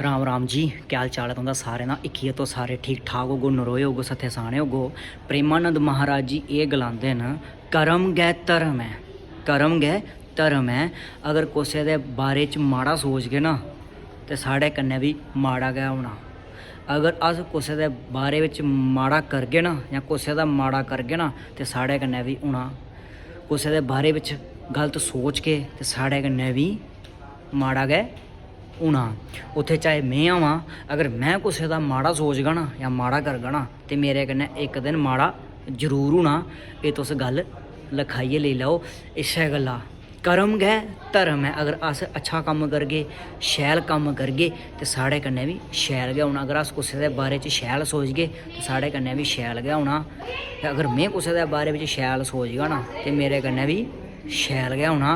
राम राम जी, क्या हाल चाल है तुंदा सारे दा। इक्किए तो सारे ठीक ठाक होगो, नरोए होगो, सत्थे साने होगो। प्रेमानंद महाराज जी ये गलांदे न, कर्म गै धर्म है, कर्म गै धर्म है। अगर कुसै दे बारे च माड़ा सोचगे ना ते साढ़े कन्नै भी माड़ा गै होना। अगर अस कुसै दे बारे बिच माड़ा करगे ना जां कुसै दा माड़ा करगे ना ते साढ़े कन्नै भी होना। कुसै दे बारे बिच गलत सोच के ते साढ़े कन्नै भी माड़ा गै होना। उत्थे चाहे में आवां, अगर मैं कुसै दा माड़ा सोचगा ना जां माड़ा करगा ना ते मेरे कन्नै इक दिन माड़ा जरूर होना। एह् तुस गल्ल लखाइयै लेई लैओ। इस्सै गल्ला कर्म गै धर्म है। अगर अस अच्छा कम्म करगे, शैल कम्म करगे ते साढ़े कन्नै भी शैल गै होना। अगर अस कुसै दे बारे च शैल सोचगे ते साढ़े कन्नै भी शैल गै होना। ते अगर में कुसै दे बारे बिच शैल सोचगा ना ते मेरे कन्नै भी शैल गै होना।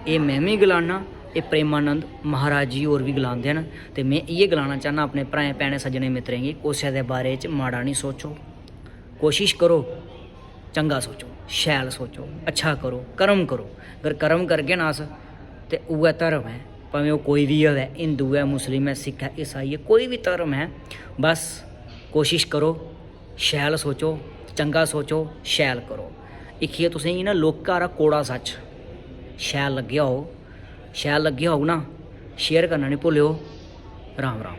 एह् में बी गलाना, एह् प्रेमानंद महाराज जी होर भी गलांदे न। ते में इयै गलाना चाहना अपने भ्राएं भैनें सज्जनें मित्तरें गी, कुसै दे बारे च माड़ा नहीं सोचो। कोशिश करो चंगा सोचो, शैल सोचो, अच्छा करो, कर्म करो। अगर कर्म करगे ना अस ते उ'ऐ धर्म है। भावें ओह् कोई भी होवै, हिंदू है, मुस्लिम है, सिख है, ईसाई है, कोई भी धर्म है। बस कोशिश करो, शैल सोचो, चंगा सोचो, शैल करो। इक्खिए तुसेंगी ना लोका दा कौड़ा सच शैल लग्गेआ होग, शैल लग्गेआ होग ना शेयर करना नहीं भुल्लेओ। राम राम।